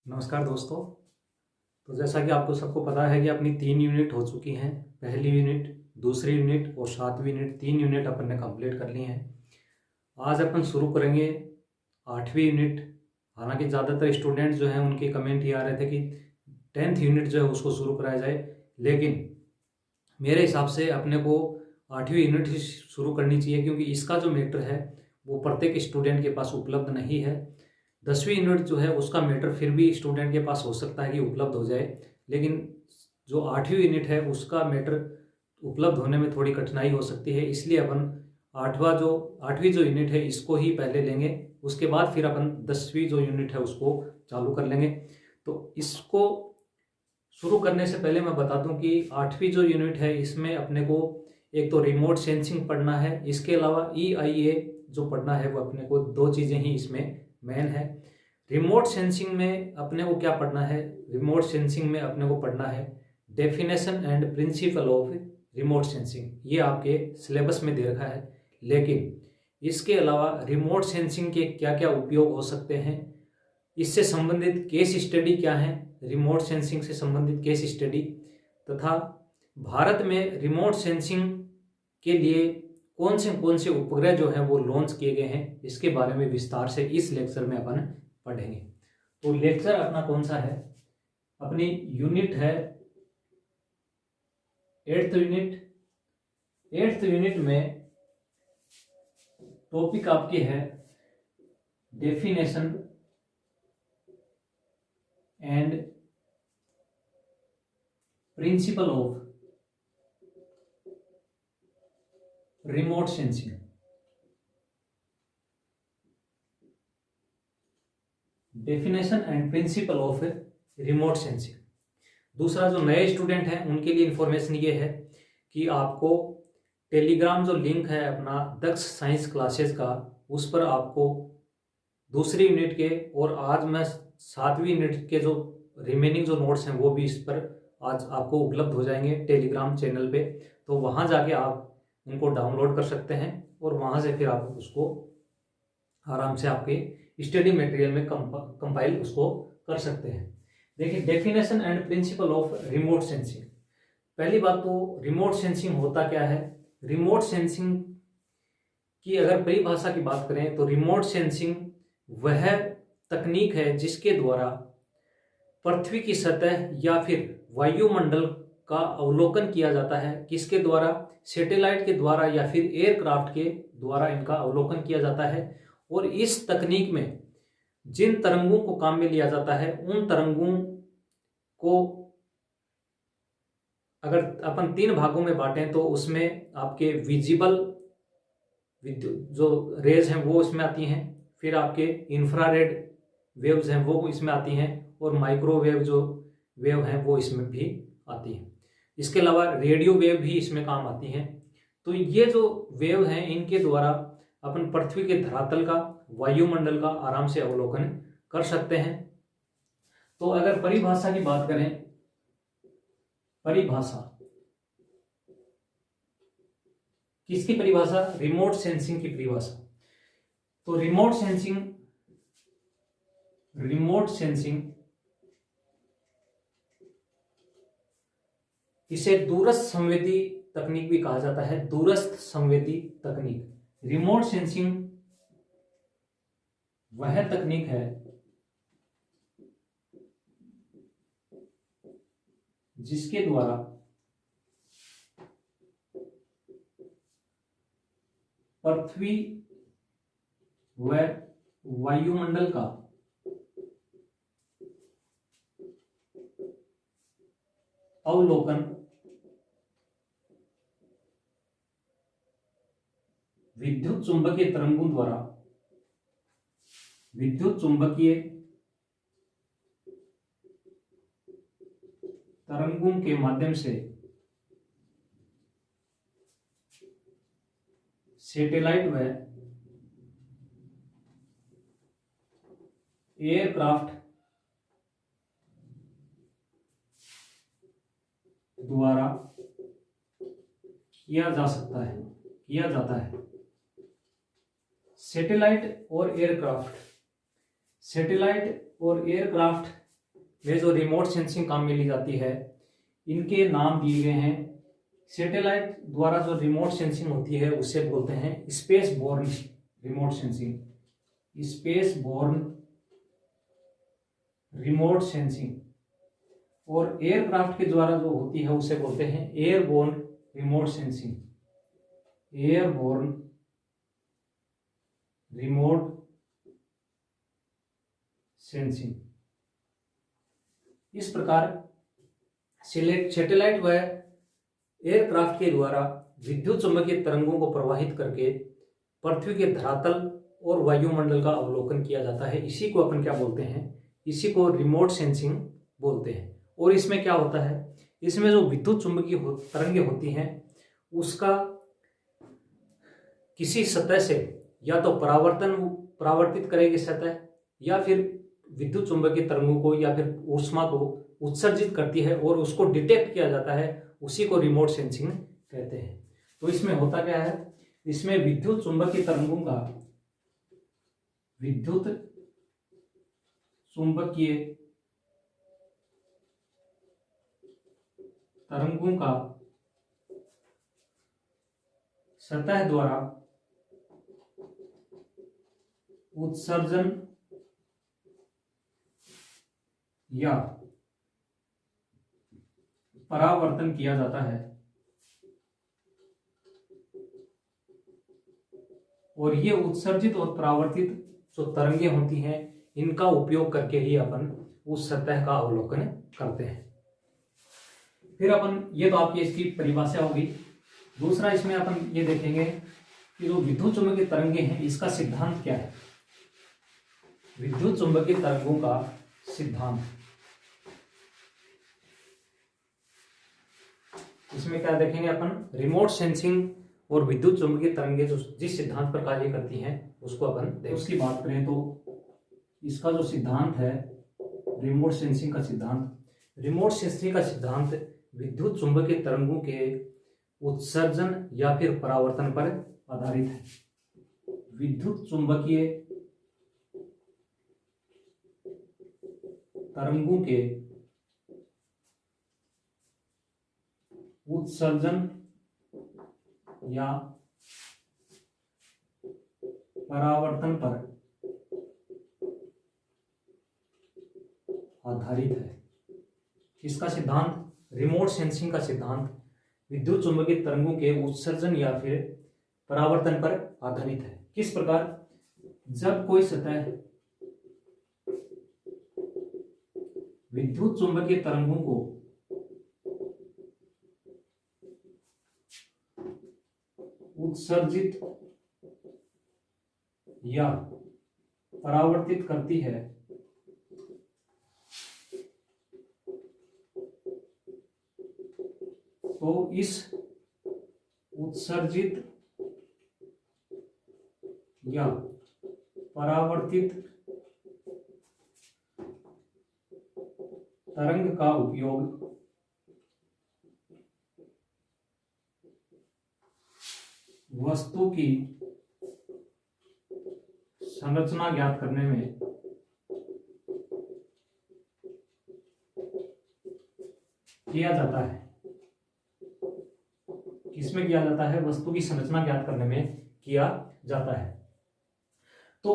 नमस्कार दोस्तों। तो जैसा कि आपको सबको पता है कि अपनी 3 यूनिट हो चुकी हैं। पहली यूनिट, दूसरी यूनिट और 7वीं यूनिट, 3 यूनिट अपन ने कंप्लीट कर ली हैं। आज अपन शुरू करेंगे 8वीं यूनिट। हालांकि ज़्यादातर स्टूडेंट जो हैं उनके कमेंट ये आ रहे थे कि 10th यूनिट जो है उसको शुरू कराया जाए, लेकिन मेरे हिसाब से अपने को 8वीं यूनिट ही शुरू करनी चाहिए, क्योंकि इसका जो मैटर है वो प्रत्येक स्टूडेंट के पास उपलब्ध नहीं है। 10वीं यूनिट जो है उसका मैटर फिर भी स्टूडेंट के पास हो सकता है कि उपलब्ध हो जाए, लेकिन जो 8वीं यूनिट है उसका मैटर उपलब्ध होने में थोड़ी कठिनाई हो सकती है। इसलिए अपन 8वीं जो यूनिट है इसको ही पहले लेंगे, उसके बाद फिर अपन 10वीं जो यूनिट है उसको चालू कर लेंगे। तो इसको शुरू करने से पहले मैं बता दूं कि 8वीं जो यूनिट है इसमें अपने को एक तो रिमोट सेंसिंग पढ़ना है, इसके अलावा EIA जो पढ़ना है वो अपने को 2 चीज़ें ही इसमें मेन है। रिमोट सेंसिंग में अपने को क्या पढ़ना है? रिमोट सेंसिंग में अपने को पढ़ना है definition and principle of remote sensing. ये आपके सिलेबस में दे रखा है, लेकिन इसके अलावा रिमोट सेंसिंग के क्या क्या उपयोग हो सकते हैं, इससे संबंधित केस स्टडी क्या है, रिमोट सेंसिंग से संबंधित केस स्टडी, तथा भारत में रिमोट सेंसिंग के लिए कौन से उपग्रह जो हैं वो लॉन्च किए गए हैं, इसके बारे में विस्तार से इस लेक्चर में अपन पढ़ेंगे। तो लेक्चर अपना कौन सा है? अपनी यूनिट है 8th यूनिट। 8th यूनिट में टॉपिक आपके है definition and principle of remote sensing. Definition and principle of remote sensing. दूसरा, जो नए स्टूडेंट हैं उनके लिए इंफॉर्मेशन ये है कि आपको टेलीग्राम जो लिंक है अपना दक्ष साइंस क्लासेस का, उस पर आपको दूसरी यूनिट के और आज मैं 7वीं यूनिट के जो रिमेनिंग जो नोट्स हैं वो भी इस पर आज आपको उपलब्ध हो जाएंगे टेलीग्राम चैनल पे। तो वहाँ जाके आप उनको डाउनलोड कर सकते हैं और वहाँ से फिर आप उसको आराम से आपके स्टडी मटेरियल में कंपाइल उसको कर सकते हैं। देखिए, definition and principle of remote sensing. पहली बात तो रिमोट सेंसिंग होता क्या है? रिमोट सेंसिंग की अगर परिभाषा की बात करें तो रिमोट सेंसिंग वह तकनीक है जिसके द्वारा पृथ्वी की सतह या फिर वायुमंडल का अवलोकन किया जाता है। किसके द्वारा? सैटेलाइट के द्वारा या फिर एयरक्राफ्ट के द्वारा इनका अवलोकन किया जाता है। और इस तकनीक में जिन तरंगों को काम में लिया जाता है उन तरंगों को अगर अपन 3 भागों में बांटें तो उसमें आपके विजिबल विद्युत जो रेज हैं वो इसमें आती हैं, फिर आपके इंफ्रारेड वेव्स हैं वो इसमें आती हैं, और माइक्रोवेव जो वेव हैं वो इसमें भी आती हैं। इसके अलावा रेडियो वेव भी इसमें काम आती हैं। तो ये जो वेव हैं इनके द्वारा अपन पृथ्वी के धरातल का, वायुमंडल का आराम से अवलोकन कर सकते हैं। तो अगर परिभाषा की बात करें, परिभाषा किसकी परिभाषा? रिमोट सेंसिंग की परिभाषा। तो रिमोट सेंसिंग इसे दूरस्थ संवेदी तकनीक भी कहा जाता है। दूरस्थ संवेदी तकनीक, रिमोट सेंसिंग वह तकनीक है जिसके द्वारा पृथ्वी व वायुमंडल का अवलोकन विद्युत चुंबकीय तरंगों द्वारा, विद्युत चुंबकीय तरंगों के माध्यम से सैटेलाइट व एयरक्राफ्ट द्वारा किया जाता है। सैटेलाइट और एयरक्राफ्ट में जो रिमोट सेंसिंग काम में ली जाती है, इनके नाम दिए गए हैं। सैटेलाइट द्वारा जो रिमोट सेंसिंग होती है उसे बोलते हैं space borne remote sensing, space borne remote sensing. और एयरक्राफ्ट के द्वारा जो होती है उसे बोलते हैं airborne remote sensing, airborne remote sensing. इस प्रकार सैटेलाइट व एयरक्राफ्ट के द्वारा विद्युत चुंबकीय तरंगों को प्रवाहित करके पृथ्वी के धरातल और वायुमंडल का अवलोकन किया जाता है। इसी को अपन क्या बोलते हैं, इसी को रिमोट सेंसिंग बोलते हैं। और इसमें क्या होता है, इसमें जो विद्युत चुंबकीय तरंगें होती हैं उसका किसी सतह से या तो परावर्तित करेगी सतह, या फिर विद्युत चुंबकीय तरंगों को या फिर ऊष्मा को उत्सर्जित करती है और उसको डिटेक्ट किया जाता है, उसी को रिमोट सेंसिंग कहते हैं। तो इसमें होता क्या है, इसमें विद्युत चुंबकीय तरंगों का सतह द्वारा उत्सर्जन या परावर्तन किया जाता है, और ये उत्सर्जित और परावर्तित जो तरंगे होती हैं इनका उपयोग करके ही अपन उस सतह का अवलोकन करते हैं। फिर अपन, ये तो आपकी इसकी परिभाषा होगी। दूसरा इसमें अपन ये देखेंगे कि जो विद्युत चुंबकीय तरंगे हैं इसका सिद्धांत क्या है। विद्युत चुंबकीय तरंगों का सिद्धांत, इसमें क्या देखेंगे अपन, रिमोट सेंसिंग और विद्युत चुंबकीय तरंगे जो जिस सिद्धांत पर कार्य करती हैं उसको अपन देखें। उसकी बात करें तो इसका जो सिद्धांत है रिमोट सेंसिंग का सिद्धांत, रिमोट सेंसिंग का सिद्धांत विद्युत चुंबकीय तरंगों के उत्सर्जन या फिर परावर्तन पर आधारित है। विद्युत चुंबकीय तरंगों के उत्सर्जन या परावर्तन पर आधारित है। इसका सिद्धांत, रिमोट सेंसिंग का सिद्धांत विद्युत चुंबकीय तरंगों के उत्सर्जन या फिर परावर्तन पर आधारित है। किस प्रकार, जब कोई सतह विद्युत चुंबकीय तरंगों को उत्सर्जित या परावर्तित करती है तो इस उत्सर्जित या परावर्तित तरंग का उपयोग वस्तु की संरचना ज्ञात करने में किया जाता है। किसमें किया जाता है, वस्तु की संरचना ज्ञात करने में किया जाता है। तो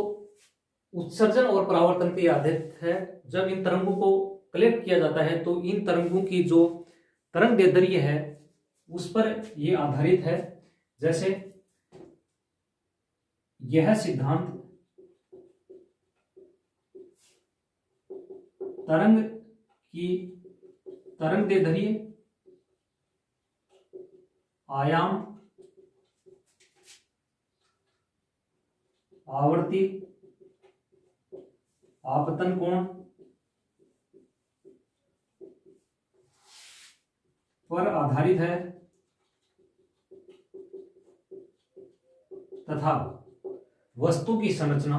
उत्सर्जन और परावर्तन की आदत है। जब इन तरंगों को कलेक्ट किया जाता है तो इन तरंगों की जो तरंग दैर्ध्य है उस पर यह आधारित है। जैसे यह सिद्धांत तरंग की तरंग दैर्ध्य, आयाम, आवर्ती, आपतन कोण पर आधारित है तथा वस्तु की संरचना,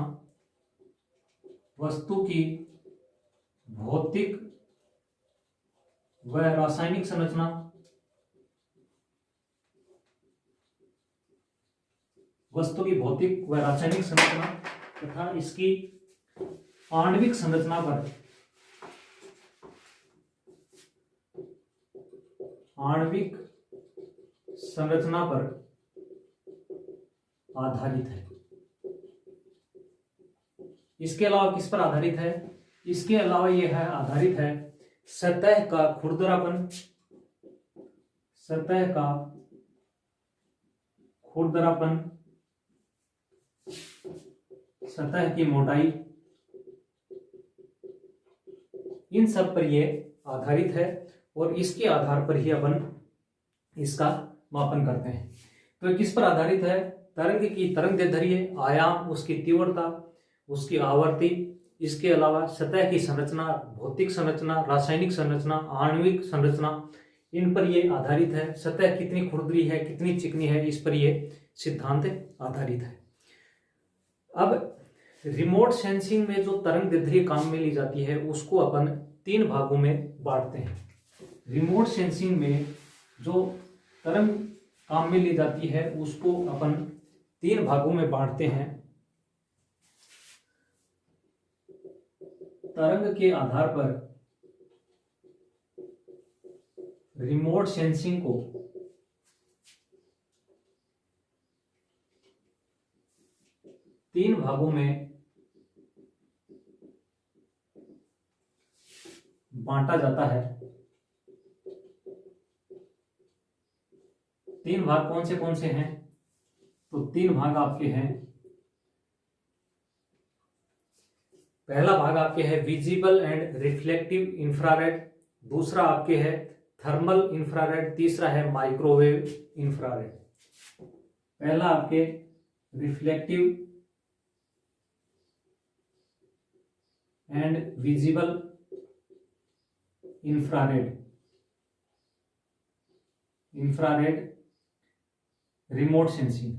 वस्तु की भौतिक व रासायनिक संरचना, वस्तु की भौतिक व रासायनिक संरचना तथा इसकी आणविक संरचना पर आणविक संरचना पर आधारित है। इसके अलावा किस पर आधारित है? इसके अलावा यह है आधारित है सतह का खुरदरापन, सतह का खुरदरापन, सतह की मोटाई, इन सब पर यह आधारित है और इसके आधार पर ही अपन इसका मापन करते हैं। तो किस पर आधारित है? तरंग की तरंगदैर्ध्य, आयाम, उसकी तीव्रता, उसकी आवर्ती, इसके अलावा सतह की संरचना, भौतिक संरचना, रासायनिक संरचना, आणविक संरचना, इन पर यह आधारित है। सतह कितनी खुरदरी है, कितनी चिकनी है, इस पर यह सिद्धांत आधारित है। अब रिमोट सेंसिंग में जो तरंगदैर्ध्य काम में ली जाती है उसको अपन 3 भागों में बांटते हैं। रिमोट सेंसिंग में जो तरंग काम में ली जाती है उसको अपन 3 भागों में बांटते हैं। तरंग के आधार पर रिमोट सेंसिंग को तीन भागों में बांटा जाता है। 3 भाग कौन से हैं? तो 3 भाग आपके हैं। पहला भाग आपके है विजिबल एंड रिफ्लेक्टिव इंफ्रारेड, दूसरा आपके है थर्मल इंफ्रारेड, तीसरा है माइक्रोवेव इंफ्रारेड। पहला आपके reflective and visible infrared, infrared remote sensing.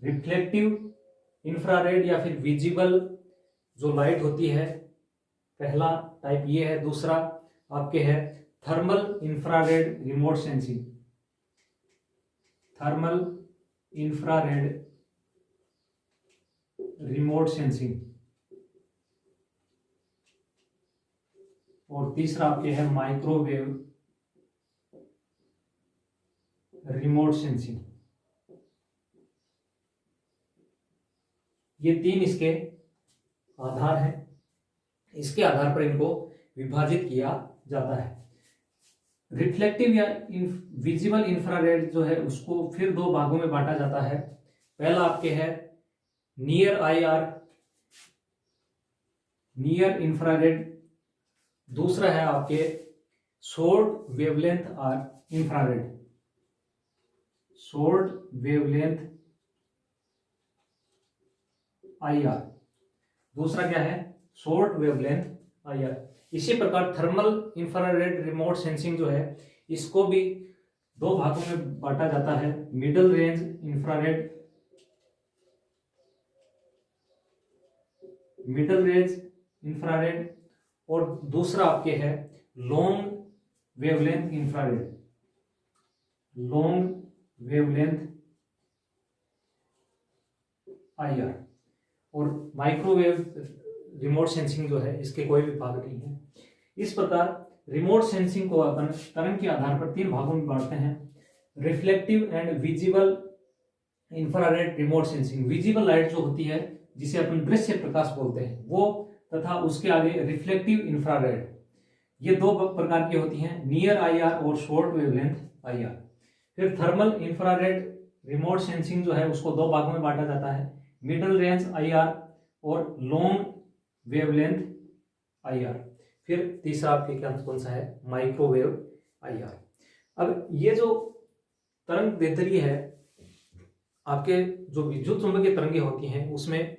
Reflective infrared या फिर विजिबल जो लाइट होती है, पहला टाइप ये है। दूसरा आपके है thermal infrared remote sensing, thermal infrared remote sensing. और तीसरा आपके है माइक्रोवेव रिमोट सेंसिंग। ये 3 इसके आधार हैं। इसके आधार पर इनको विभाजित किया जाता है। रिफ्लेक्टिव या विजिबल इंफ्रारेड जो है उसको फिर 2 भागों में बांटा जाता है। पहला आपके है नियर IR, नियर इंफ्रारेड, दूसरा है आपके short wavelength infrared, short wavelength IR, दूसरा क्या है शॉर्ट वेवलेंथ IR। इसी प्रकार थर्मल इंफ्रारेड रिमोट सेंसिंग जो है इसको भी 2 भागों में बांटा जाता है, middle range infrared, middle range infrared, और दूसरा आपके है long wavelength infrared, long wavelength IR। और माइक्रोवेव रिमोट सेंसिंग जो है इसके कोई भी भाग नहीं है। इस प्रकार रिमोट सेंसिंग को अपन तरंग के आधार पर 3 भागों में बांटते हैं। Reflective and visible infrared remote sensing, visible light जो होती है जिसे अपन दृश्य प्रकाश बोलते हैं वो, तथा उसके आगे रिफ्लेक्टिव इंफ्रारेड, ये 2 प्रकार की होती हैं, नियर IR और शॉर्ट वेवलेंथ IR। फिर थर्मल इंफ्रारेड रिमोट सेंसिंग जो है उसको 2 भागों में बांटा जाता है, मिडल रेंज IR और लॉन्ग वेवलेंथ IR। फिर तीसरा आपके क्या कौन सा है माइक्रोवेव IR। अब ये जो तरंग दैर्ध्य है आपके जो विद्युत चुंबकीय तरंगें होती हैं उसमें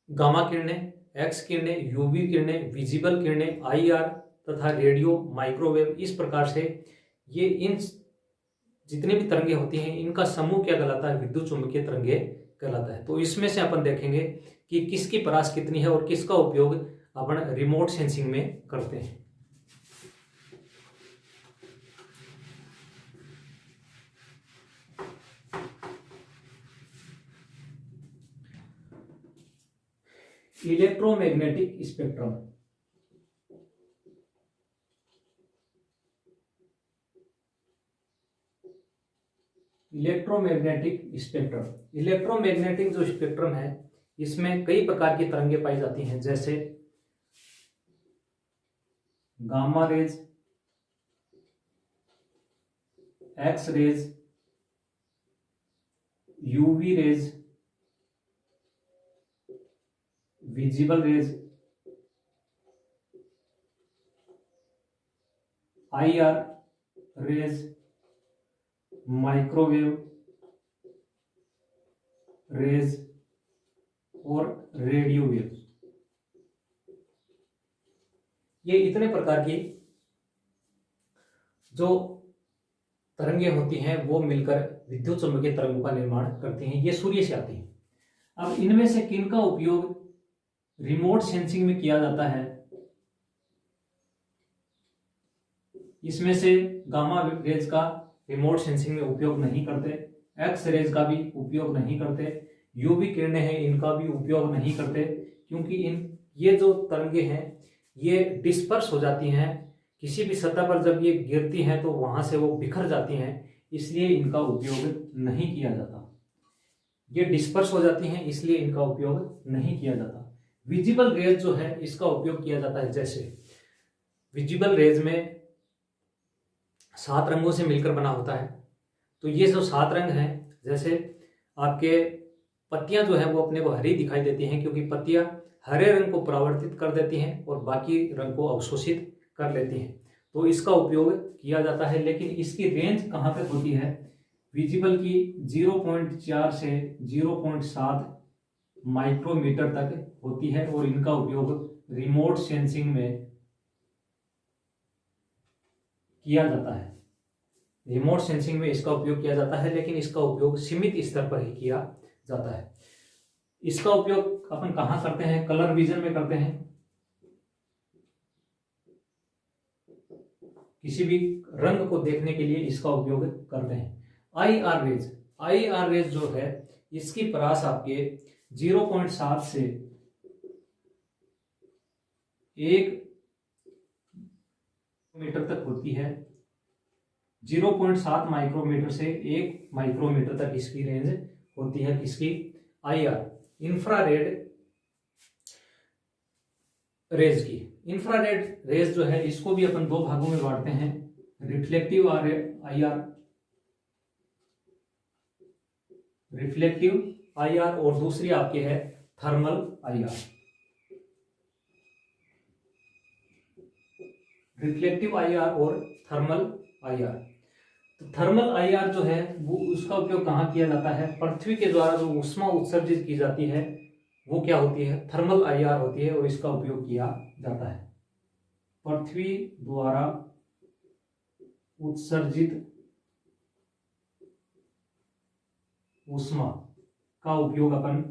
गामा किरणें, एक्स किरणें, यूवी किरणें, विजिबल किरणें, IR तथा रेडियो, माइक्रोवेव, इस प्रकार से ये इन जितनी भी तरंगें होती हैं इनका समूह क्या कहलाता है विद्युत चुंबकीय तरंगें कहलाता है। तो इसमें से अपन देखेंगे कि किसकी परास कितनी है और किसका उपयोग अपन रिमोट सेंसिंग में करते हैं। Electromagnetic spectrum. Electromagnetic spectrum, electromagnetic जो स्पेक्ट्रम है इसमें कई प्रकार की तरंगें पाई जाती हैं, जैसे gamma rays, X rays, UV rays, visible rays, IR rays, microwave rays और रेडियो वेव्स। ये इतने प्रकार की जो तरंगें होती हैं वो मिलकर विद्युत चुंबकीय तरंगों का निर्माण करती हैं। ये सूर्य से आती हैं। अब इनमें से किन का उपयोग रिमोट सेंसिंग में किया जाता है? इसमें से गामा रेज का रिमोट सेंसिंग में उपयोग नहीं करते, एक्स रेज का भी उपयोग नहीं करते, यूवी किरणें हैं इनका भी उपयोग नहीं करते, क्योंकि ये जो तरंगे हैं ये डिस्पर्स हो जाती हैं, किसी भी सतह पर जब ये गिरती हैं तो वहां से वो बिखर जाती हैं, इसलिए इनका उपयोग नहीं किया जाता। ये डिस्पर्स हो जाती हैं इसलिए इनका उपयोग नहीं किया जाता। विजिबल रेज जो है इसका उपयोग किया जाता है। जैसे विजिबल रेज में 7 रंगों से मिलकर बना होता है, तो ये जो 7 रंग हैं, जैसे आपके पत्तियां जो है वो अपने को हरी दिखाई देती हैं क्योंकि पत्तियां हरे रंग को परावर्तित कर देती हैं और बाकी रंग को अवशोषित कर लेती हैं, तो इसका उपयोग किया जाता है। लेकिन इसकी रेंज कहाँ तक होती है? विजिबल की 0.4 से 0.7 माइक्रोमीटर तक होती है और इनका उपयोग रिमोट सेंसिंग में किया जाता है। रिमोट सेंसिंग में इसका उपयोग किया जाता है, लेकिन इसका उपयोग सीमित स्तर पर ही किया जाता है। इसका उपयोग अपन कहाँ करते हैं? कलर विजन में करते हैं। किसी भी रंग को देखने के लिए इसका उपयोग करते हैं। आईआर रेज, आईआर रेज जो है इसकी परास आपके 0.7 से 1 मीटर तक होती है। 0.7 माइक्रोमीटर से 1 माइक्रोमीटर तक इसकी रेंज होती है। किसकी? आईआर, इंफ्रारेड रेज की। इंफ्रारेड रेज जो है इसको भी अपन 2 भागों में बांटते हैं, रिफ्लेक्टिव आईआर, रिफ्लेक्टिव आईआर और दूसरी आपकी है थर्मल आईआर। रिफ्लेक्टिव आईआर और थर्मल आईआर। तो थर्मल आईआर जो है वो उसका उपयोग कहाँ किया जाता है? पृथ्वी के द्वारा जो ऊष्मा उत्सर्जित की जाती है वो क्या होती है? थर्मल आईआर होती है और इसका उपयोग किया जाता है। पृथ्वी द्वारा उत्सर्जित ऊष्मा का उपयोग अपन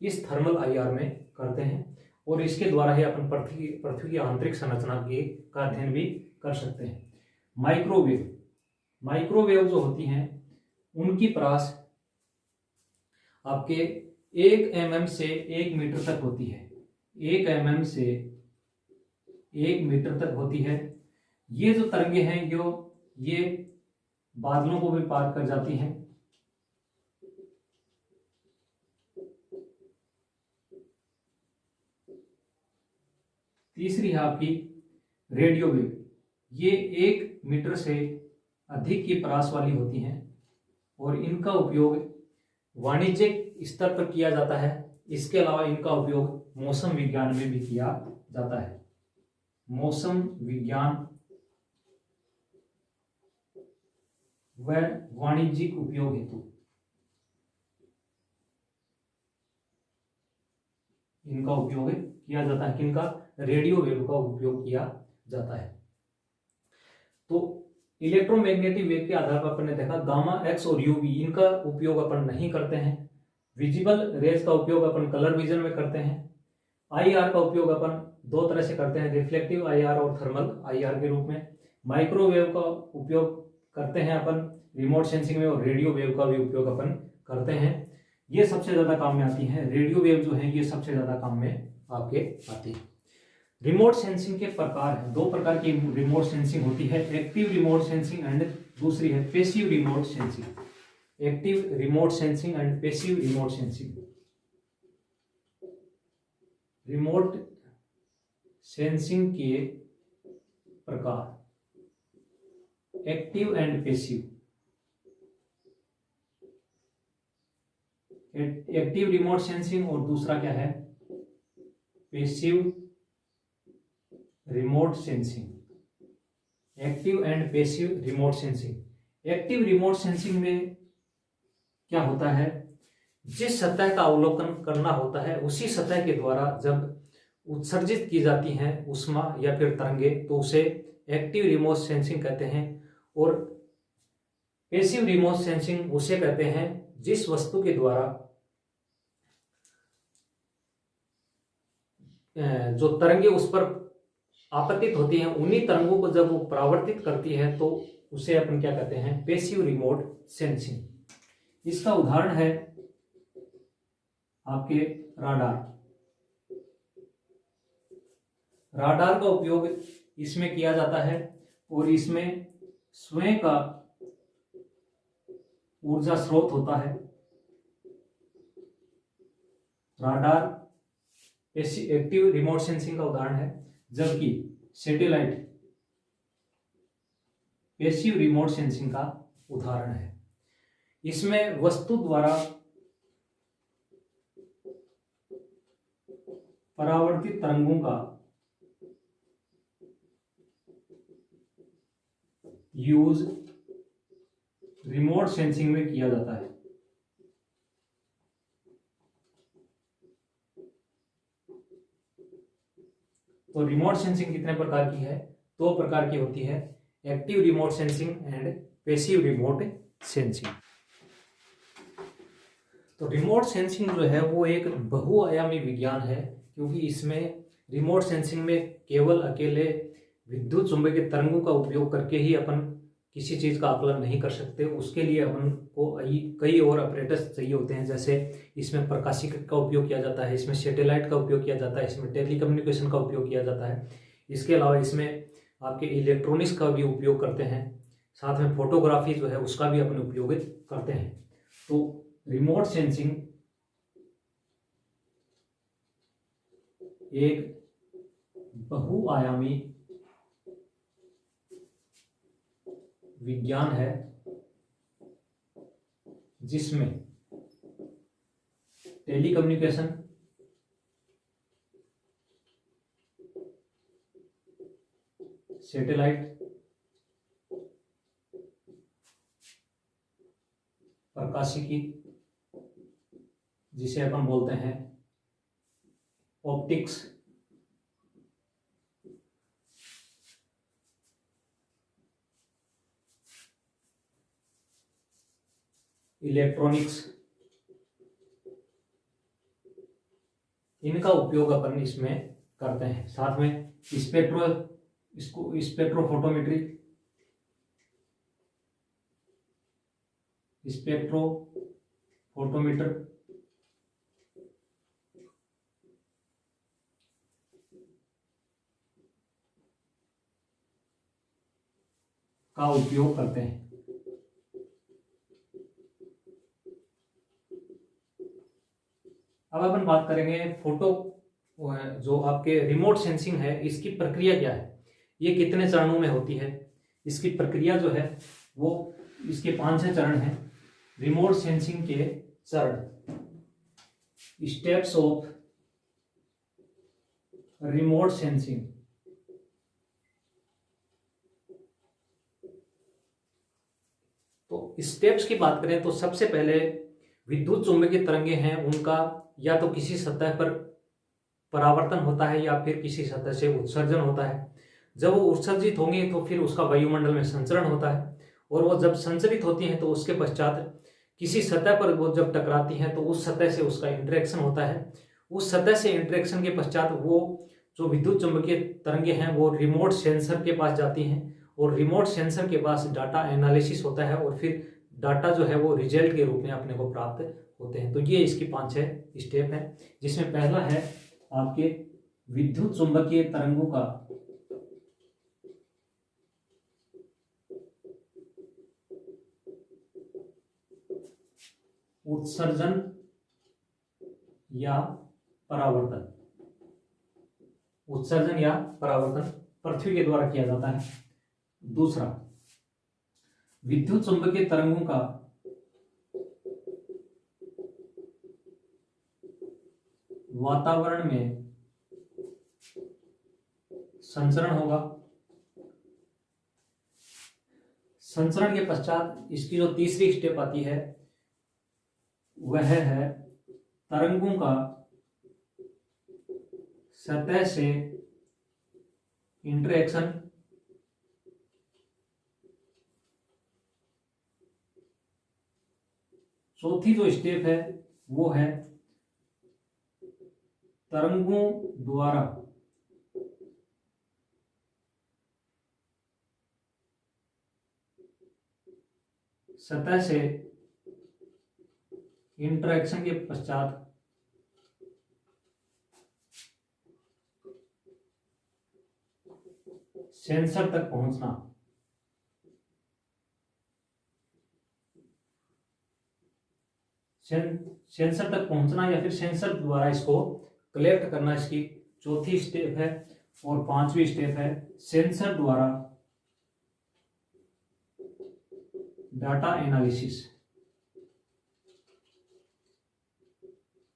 इस थर्मल आईआर में करते हैं और इसके द्वारा ही अपन पृथ्वी की आंतरिक संरचना का अध्ययन भी कर सकते हैं। माइक्रोवेव, माइक्रोवेव जो होती हैं उनकी परास आपके 1 mm से 1 मीटर तक होती है। 1 mm से 1 मीटर तक होती है। ये जो तरंगे हैं ये बादलों को भी पार कर जाती हैं। तीसरी है आपकी रेडियो वेव। ये 1 मीटर से अधिक की परास वाली होती हैं और इनका उपयोग वाणिज्यिक स्तर पर किया जाता है। इसके अलावा इनका उपयोग मौसम विज्ञान में भी किया जाता है। मौसम विज्ञान व वाणिज्यिक उपयोग हेतु इनका उपयोग किया जाता है। किनका? रेडियो वेव का उपयोग किया जाता है। तो इलेक्ट्रोमैग्नेटिक वेव के आधार पर अपन ने देखा गामा, एक्स और यूवी इनका उपयोग अपन नहीं करते हैं। विजिबल रेज का उपयोग अपन कलर विजन में करते हैं। आईआर का उपयोग अपन 2 तरह से करते हैं, रिफ्लेक्टिव आईआर और थर्मल आईआर के रूप में। माइक्रोवेव का उपयोग करते हैं अपन रिमोट सेंसिंग में और रेडियो वेव का भी उपयोग अपन करते हैं। ये सबसे ज्यादा काम में आती हैं। रेडियो वेव जो है ये सबसे ज्यादा काम में आपके आती है। रिमोट सेंसिंग के प्रकार हैं, दो प्रकार की रिमोट सेंसिंग होती है, एक्टिव रिमोट सेंसिंग एंड दूसरी है passive remote sensing. Active remote sensing and passive remote sensing. Remote sensing के प्रकार active and passive. Active remote sensing और दूसरा क्या है, passive remote sensing. Active and passive remote sensing. Active remote sensing में क्या होता है, जिस सतह का अवलोकन करना होता है उसी सतह के द्वारा जब उत्सर्जित की जाती हैं ऊष्मा या फिर तरंगे तो उसे एक्टिव रिमोट सेंसिंग कहते हैं। और पैसिव रिमोट सेंसिंग उसे कहते हैं जिस वस्तु के द्वारा जो तरंगे उस पर आपतित होती हैं उन्हीं तरंगों को जब वो परावर्तित करती है तो उसे अपन क्या कहते हैं, पैसिव रिमोट सेंसिंग। इसका उदाहरण है आपके राडार। राडार का उपयोग इसमें किया जाता है और इसमें स्वयं का ऊर्जा स्रोत होता है। राडार एक्टिव रिमोट सेंसिंग का उदाहरण है, जबकि सैटेलाइट पैसिव रिमोट सेंसिंग का उदाहरण है। इसमें वस्तु द्वारा परावर्तित तरंगों का यूज रिमोट सेंसिंग में किया जाता है। तो रिमोट सेंसिंग कितने प्रकार की है, दो प्रकार की होती है, active remote sensing and passive remote sensing. तो रिमोट सेंसिंग जो है वो एक बहुआयामी विज्ञान है, क्योंकि इसमें रिमोट सेंसिंग में केवल अकेले विद्युत चुंबकीय तरंगों का उपयोग करके ही अपन किसी चीज का आकलन नहीं कर सकते। उसके लिए अपन को कई और ऑपरेटर्स चाहिए होते हैं। जैसे इसमें प्रकाशिक का उपयोग किया जाता है, इसमें सैटेलाइट का उपयोग किया जाता है, इसमें टेलीकम्युनिकेशन का उपयोग किया जाता है। इसके अलावा इसमें आपके इलेक्ट्रॉनिक्स का भी उपयोग करते हैं, साथ में फोटोग्राफी जो है उसका भी अपन उपयोग करते हैं। तो रिमोट सेंसिंग एक बहुआयामी विज्ञान है जिसमें टेलीकम्युनिकेशन, सैटेलाइट, प्रकाशिकी जिसे अपन बोलते हैं ऑप्टिक्स, इलेक्ट्रॉनिक्स, इनका उपयोग अपन इसमें करते हैं। साथ में स्पेक्ट्रोफोटोमेट्री, स्पेक्ट्रोफोटोमीटर, का उपयोग करते हैं। अब अपन बात करेंगे फोटो, जो आपके रिमोट सेंसिंग है इसकी प्रक्रिया क्या है, ये कितने चरणों में होती है। इसकी प्रक्रिया जो है वो इसके 5-6 चरण हैं। रिमोट सेंसिंग के चरण, स्टेप्स ऑफ रिमोट सेंसिंग। तो स्टेप्स की बात करें तो सबसे पहले विद्युत चुंबकीय तरंगे हैं उनका या तो किसी सतह पर परावर्तन होता है या फिर किसी सतह से उत्सर्जन होता है। जब वो उत्सर्जित होंगे तो फिर उसका वायुमंडल में संचरण होता है, और वो जब संचरित होती हैं तो उसके पश्चात किसी सतह पर वो जब टकराती हैं तो उस सतह से उसका इंटरेक्शन होता है। उस सतह से इंटरेक्शन के पश्चात वो जो विद्युत चुंबकीय तरंगे हैं वो रिमोट सेंसर के पास जाती हैं, और रिमोट सेंसर के पास डाटा एनालिसिस होता है, और फिर डाटा जो है वो रिजल्ट के रूप में अपने को प्राप्त होते हैं। तो ये इसकी 5-6 स्टेप है, जिसमें पहला है आपके विद्युत चुंबकीय तरंगों का उत्सर्जन या परावर्तन। उत्सर्जन या परावर्तन पृथ्वी के द्वारा किया जाता है। दूसरा, विद्युत चुंबकीय तरंगों का वातावरण में संचरण होगा। संचरण के पश्चात इसकी जो तीसरी स्टेप आती है वह है तरंगों का सतह से इंटरेक्शन। चौथी जो स्टेप है वो है तरंगों द्वारा सतह से इंटरेक्शन के पश्चात सेंसर तक पहुंचना। सेंसर तक पहुंचना या फिर सेंसर द्वारा इसको कलेक्ट करना, इसकी चौथी स्टेप है। और पांचवी स्टेप है सेंसर द्वारा डाटा एनालिसिस।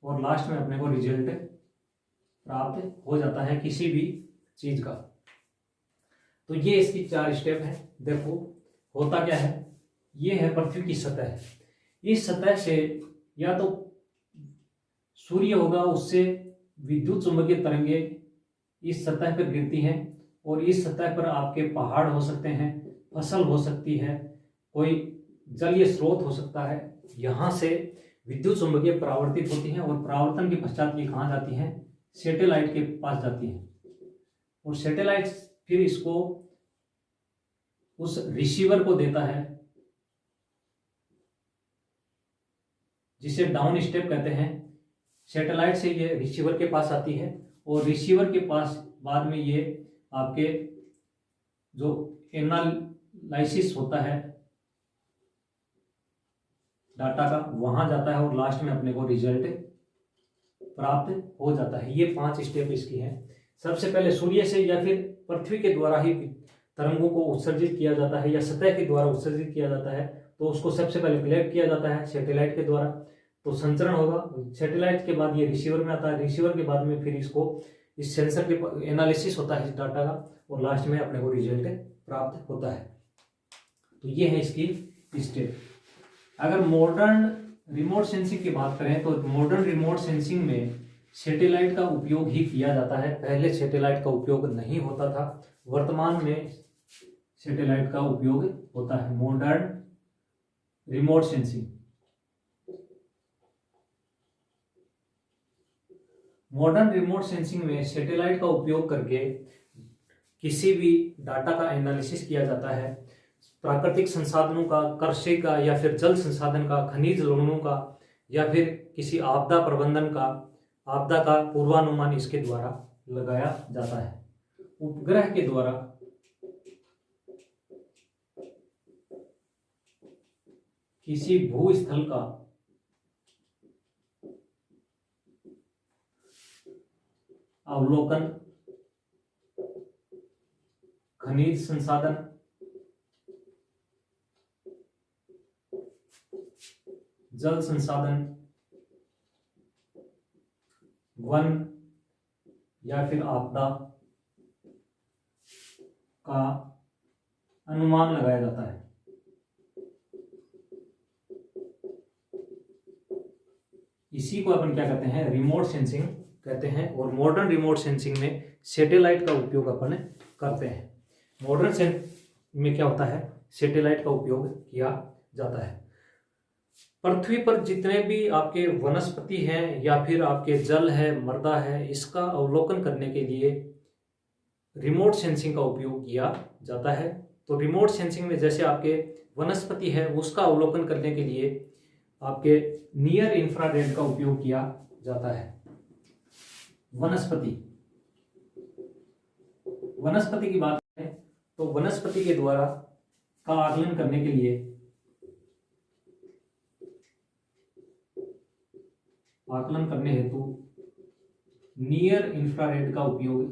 और लास्ट में अपने को रिजल्ट प्राप्त हो जाता है किसी भी चीज का। तो ये इसकी 4 स्टेप है। देखो होता क्या है, ये है पृथ्वी की सतह। इस सतह से या तो सूर्य होगा, उससे विद्युत चुंबकीय तरंगे इस सतह पर गिरती हैं और इस सतह पर आपके पहाड़ हो सकते हैं, फसल हो सकती है, कोई जलीय स्रोत हो सकता है। यहाँ से विद्युत चुंबकीय परावर्तित होती हैं और परावर्तन के पश्चात ये कहाँ जाती हैं, सैटेलाइट के पास जाती हैं। और सैटेलाइट फिर इसको उस रिसीवर को देता है, जिसे डाउन स्टेप कहते हैं। सैटेलाइट से ये रिसीवर के पास आती है और रिसीवर के पास बाद में ये आपके जो एनालिसिस होता है डाटा का, वहां जाता है और लास्ट में अपने को रिजल्ट प्राप्त हो जाता है। ये 5 स्टेप इसकी हैं। सबसे पहले सूर्य से या फिर पृथ्वी के द्वारा ही तरंगों को उत्सर्जित किया जाता है या सतह के द्वारा उत्सर्जित किया जाता है, तो उसको सबसे पहले कलेक्ट किया जाता है सैटेलाइट के द्वारा। तो संचरण होगा, सैटेलाइट के बाद ये रिसीवर में आता है, रिसीवर के बाद में फिर इसको इस सेंसर के एनालिसिस होता है इस डाटा का और लास्ट में अपने को रिजल्ट प्राप्त होता है। तो ये है इसकी स्टेप। अगर मॉडर्न रिमोट सेंसिंग की बात करें तो मॉडर्न रिमोट सेंसिंग में सैटेलाइट का उपयोग ही किया जाता है। पहले सैटेलाइट का उपयोग नहीं होता था, वर्तमान में सैटेलाइट का उपयोग होता है। Modern remote sensing, modern remote sensing में सैटेलाइट का उपयोग करके किसी भी डाटा का एनालिसिस किया जाता है। प्राकृतिक संसाधनों का, कृषि का या फिर जल संसाधन का, खनिज लवणों का या फिर किसी आपदा प्रबंधन का, आपदा का पूर्वानुमान इसके द्वारा लगाया जाता है। उपग्रह के द्वारा किसी भूस्थल का अवलोकन, खनिज संसाधन, जल संसाधन, वन या फिर आपदा का अनुमान लगाया जाता है। इसी को अपन क्या कहते हैं, रिमोट सेंसिंग कहते हैं। और मॉडर्न रिमोट सेंसिंग में सैटेलाइट का उपयोग अपन करते हैं। मॉडर्न सेंसिंग में क्या होता है, सैटेलाइट का उपयोग किया जाता है। पृथ्वी पर जितने भी आपके वनस्पति हैं या फिर आपके जल है, मृदा है, इसका अवलोकन करने के लिए रिमोट सेंसिंग का उपयोग किया जाता है। तो रिमोट सेंसिंग में जैसे आपके वनस्पति है उसका अवलोकन करने के लिए आपके नियर इंफ्रारेड का उपयोग किया जाता है। वनस्पति की बात करें तो वनस्पति के द्वारा का आकलन करने के लिए आकलन करने हेतु नियर इंफ्रारेड का उपयोग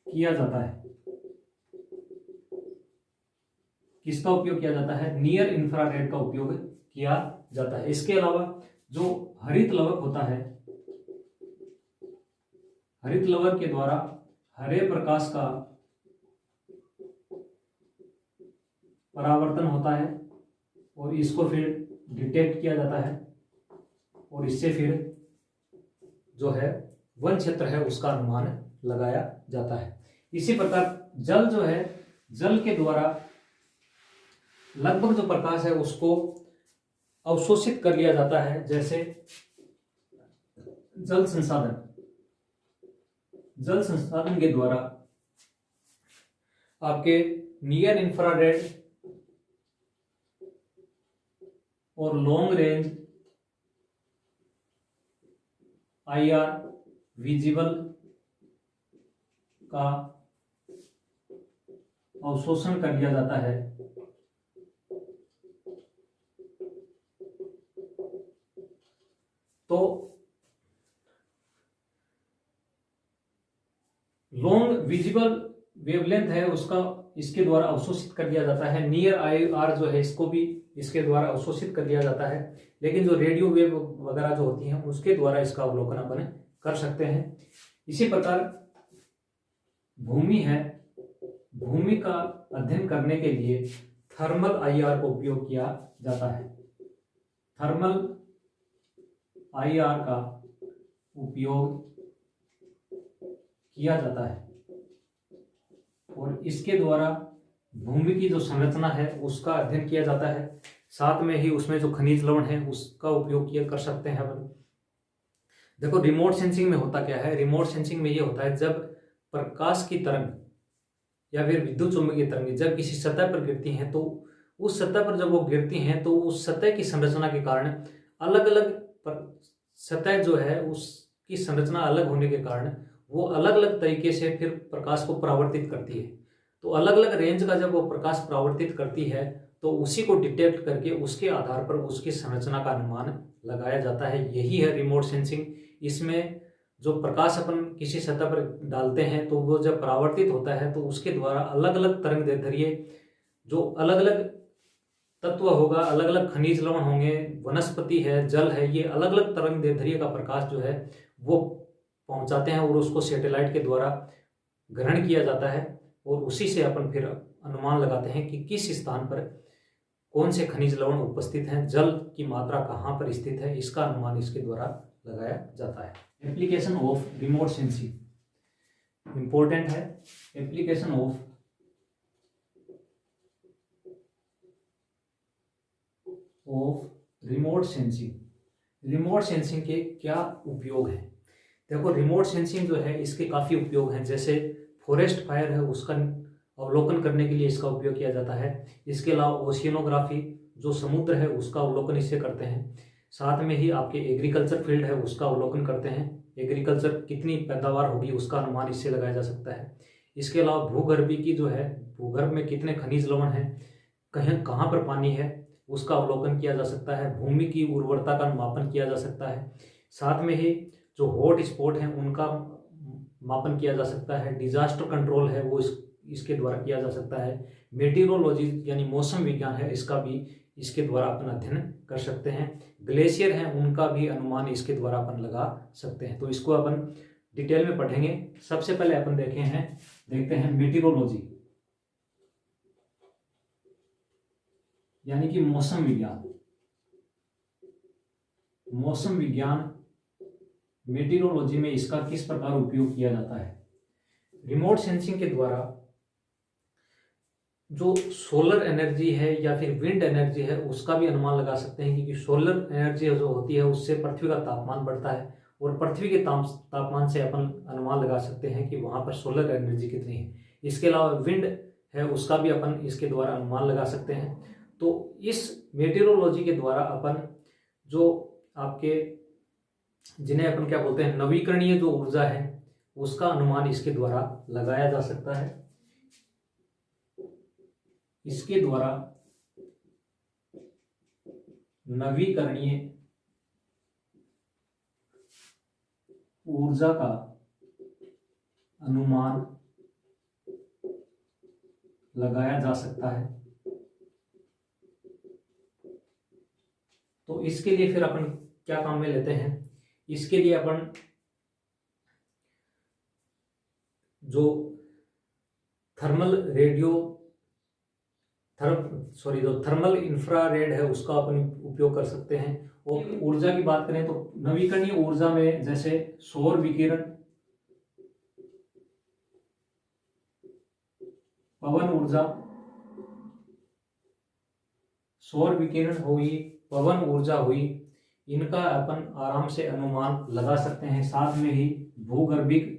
किया जाता है। किसका उपयोग किया जाता है? नियर इंफ्रारेड का उपयोग किया जाता है। इसके अलावा जो हरित लवक होता है, हरित लवक के द्वारा हरे प्रकाश का परावर्तन होता है और इसको फिर डिटेक्ट किया जाता है और इससे फिर जो है वन क्षेत्र है उसका अनुमान लगाया जाता है। इसी प्रकार जल जो है, जल के द्वारा लगभग जो प्रकाश है उसको अवशोषित कर लिया जाता है। जैसे जल संसाधन के द्वारा आपके नियर इंफ्रारेड और लॉन्ग रेंज IR विजिबल का अवशोषण कर लिया जाता है। तो लॉन्ग विजिबल वेवलेंथ है उसका इसके द्वारा अवशोषित कर लिया जाता है। नियर IR जो है इसको भी इसके द्वारा अवशोषित कर लिया जाता है। लेकिन जो रेडियो वेव वगैरह जो होती हैं उसके द्वारा इसका अवलोकन अपन कर सकते हैं। इसी प्रकार भूमि है, भूमि का अध्ययन करने के लिए थर्मल IR का उपयोग किया जाता है। थर्मल IR का उपयोग किया जाता है और इसके द्वारा भूमि की जो संरचना है उसका अध्ययन किया जाता है। साथ में ही उसमें जो खनिज लवण है उसका उपयोग किया कर सकते हैं अपन। देखो रिमोट सेंसिंग में होता क्या है? रिमोट सेंसिंग में ये होता है जब प्रकाश की तरंग या फिर विद्युत चुम्बकीय तरंग जब किसी सतह पर गिरती हैं तो उस सतह पर जब वो गिरती हैं तो उस सतह की संरचना के कारण अलग अलग सतह जो है उसकी संरचना अलग होने के कारण वो अलग अलग तरीके से फिर प्रकाश को परावर्तित करती है। तो अलग अलग रेंज का जब वो प्रकाश परावर्तित करती है तो उसी को डिटेक्ट करके उसके आधार पर उसकी संरचना का अनुमान लगाया जाता है। यही है रिमोट सेंसिंग। इसमें जो प्रकाश अपन किसी सतह पर डालते हैं तो वो जब परावर्तित होता है तो उसके द्वारा अलग अलग तरंग दैर्ध्य जो अलग अलग तत्व होगा, अलग अलग खनिज लवण होंगे, वनस्पति है, जल है, ये अलग अलग तरंग दैर्ध्य का प्रकाश जो है वो पहुंचाते हैं और उसको सैटेलाइट के द्वारा ग्रहण किया जाता है और उसी से अपन फिर अनुमान लगाते हैं कि किस स्थान पर कौन से खनिज लवण उपस्थित हैं, जल की मात्रा कहाँ पर स्थित है, इसका अनुमान इसके द्वारा लगाया जाता है। Application of remote sensing important है। Application of remote sensing. Remote sensing के क्या उपयोग हैं? देखो रिमोट सेंसिंग जो है इसके काफ़ी उपयोग हैं। जैसे फॉरेस्ट फायर है उसका अवलोकन करने के लिए इसका उपयोग किया जाता है। इसके अलावा ओशियनोग्राफी जो समुद्र है उसका अवलोकन इससे करते हैं। साथ में ही आपके एग्रीकल्चर फील्ड है उसका अवलोकन करते हैं। एग्रीकल्चर कितनी पैदावार होगी उसका अनुमान इससे लगाया जा सकता है। इसके अलावा भूगर्भी की जो है भूगर्भ में कितने खनिज लवण हैं, कहाँ पर पानी है उसका अवलोकन किया जा सकता है। भूमि की उर्वरता का मापन किया जा सकता है। साथ में ही जो हॉट स्पॉट हैं उनका मापन किया जा सकता है। डिजास्टर कंट्रोल है वो इसके द्वारा किया जा सकता है। मेटीरोलॉजी यानी मौसम विज्ञान है इसका भी इसके द्वारा अपन अध्ययन कर सकते हैं। ग्लेशियर हैं उनका भी अनुमान इसके द्वारा अपन लगा सकते हैं। तो इसको अपन डिटेल में पढ़ेंगे। सबसे पहले अपन देखते हैं मेटीरोलॉजी यानी कि मौसम विज्ञान। मौसम विज्ञान मेटीरोलॉजी में इसका किस प्रकार उपयोग किया जाता है? रिमोट सेंसिंग के द्वारा जो सोलर एनर्जी है या फिर विंड एनर्जी है उसका भी अनुमान लगा सकते हैं, क्योंकि सोलर एनर्जी जो होती है उससे पृथ्वी का तापमान बढ़ता है और पृथ्वी के तापमान से अपन अनुमान लगा सकते हैं कि वहाँ पर सोलर एनर्जी कितनी है। इसके अलावा विंड है उसका भी अपन इसके द्वारा अनुमान लगा सकते हैं। तो इस मेटेरोलॉजी के द्वारा अपन जो आपके जिन्हें अपन क्या बोलते हैं नवीकरणीय जो ऊर्जा है उसका अनुमान इसके द्वारा लगाया जा सकता है। इसके द्वारा नवीकरणीय ऊर्जा का अनुमान लगाया जा सकता है। तो इसके लिए फिर अपन क्या काम में लेते हैं, इसके लिए अपन जो जो थर्मल इंफ्रारेड है उसका अपन उपयोग कर सकते हैं। और ऊर्जा की बात करें तो नवीकरणीय ऊर्जा में जैसे सौर विकिरण, पवन ऊर्जा, सौर विकिरण हुई, पवन ऊर्जा हुई, इनका अपन आराम से अनुमान लगा सकते हैं। साथ में ही भूगर्भिक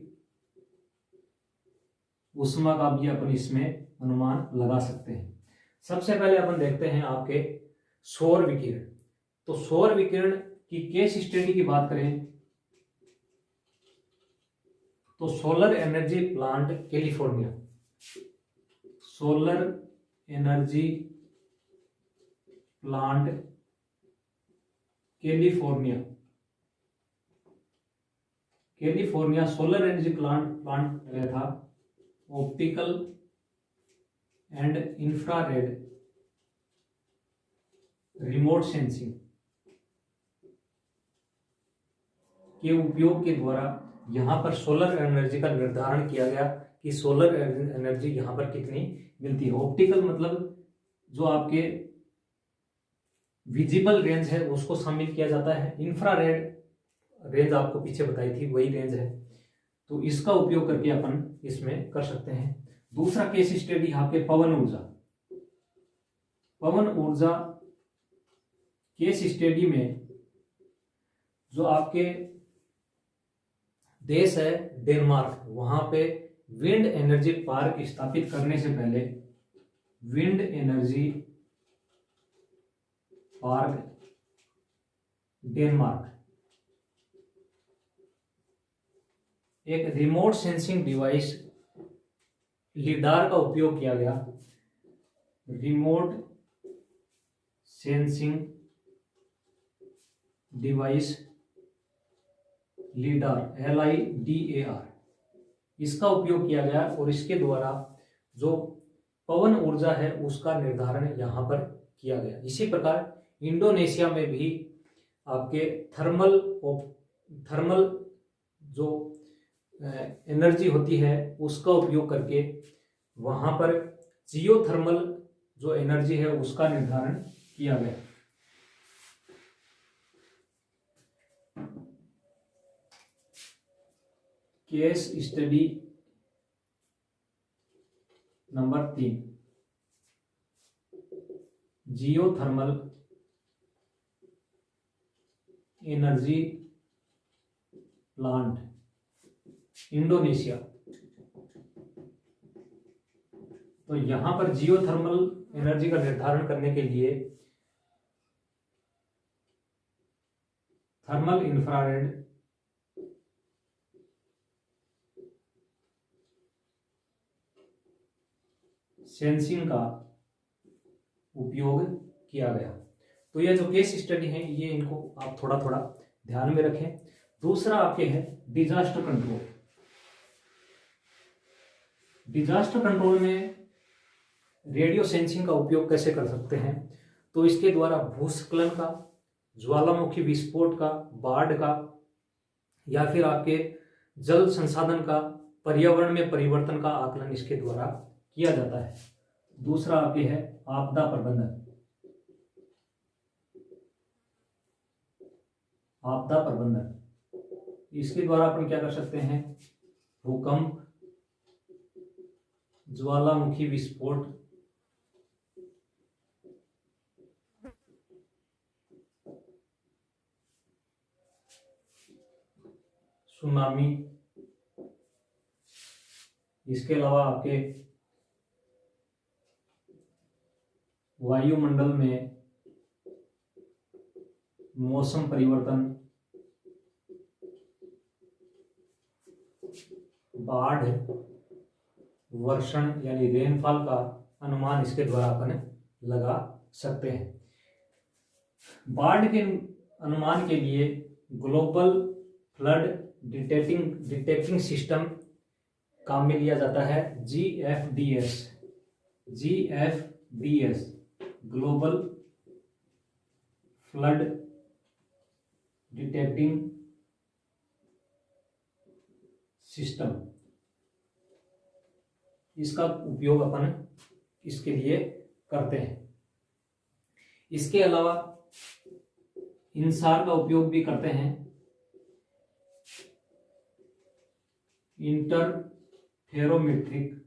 ऊष्मा का भी अपन इसमें अनुमान लगा सकते हैं। सबसे पहले अपन देखते हैं आपके सौर विकिरण। तो सौर विकिरण की केस स्टडी की बात करें तो solar energy plant California, solar energy plant California solar energy plant गया था। Optical and infrared remote sensing के उपयोग के द्वारा यहां पर सोलर एनर्जी का निर्धारण किया गया कि सोलर एनर्जी यहां पर कितनी मिलती है। ऑप्टिकल मतलब जो आपके विजिबल रेंज है उसको शामिल किया जाता है। इंफ्रारेड रेंज आपको पीछे बताई थी वही रेंज है। तो इसका उपयोग करके अपन इसमें कर सकते हैं। दूसरा केस स्टडी आपके पवन ऊर्जा। पवन ऊर्जा केस स्टडी में जो आपके देश है डेनमार्क, वहां पे विंड एनर्जी पार्क स्थापित करने से पहले विंड एनर्जी पार्क डेनमार्क एक रिमोट सेंसिंग डिवाइस लीडार का उपयोग किया गया। रिमोट सेंसिंग डिवाइस लीडार LIDAR, इसका उपयोग किया गया और इसके द्वारा जो पवन ऊर्जा है उसका निर्धारण यहां पर किया गया। इसी प्रकार इंडोनेशिया में भी आपके थर्मल जो एनर्जी होती है उसका उपयोग करके वहां पर जियोथर्मल जो एनर्जी है उसका निर्धारण किया गया। Case study number 3, geothermal energy plant Indonesia. तो यहां पर जियोथर्मल एनर्जी का निर्धारण करने के लिए थर्मल इंफ्रारेड सेंसिंग का उपयोग किया गया। तो ये जो केस स्टडी है ये इनको आप थोड़ा थोड़ा ध्यान में रखें। दूसरा आपके है डिजास्टर कंट्रोल। डिजास्टर कंट्रोल में रेडियो सेंसिंग का उपयोग कैसे कर सकते हैं, तो इसके द्वारा भूस्खलन का, ज्वालामुखी विस्फोट का, बाढ़ का या फिर आपके जल संसाधन का, पर्यावरण में परिवर्तन का आकलन इसके द्वारा किया जाता है। दूसरा आपके है आपदा प्रबंधन। आपदा प्रबंधन इसके द्वारा अपन क्या कर सकते हैं, भूकंप, ज्वालामुखी विस्फोट, सुनामी, इसके अलावा आपके वायुमंडल में मौसम परिवर्तन, बाढ़, वर्षण यानी रेनफॉल का अनुमान इसके द्वारा अपन लगा सकते हैं। बाढ़ के अनुमान के लिए ग्लोबल फ्लड डिटेक्टिंग सिस्टम काम में लिया जाता है, GFDS global flood detecting system. इसका उपयोग अपन इसके लिए करते हैं। इसके अलावा इंसार का उपयोग भी करते हैं, इंटरफेरोमेट्रिक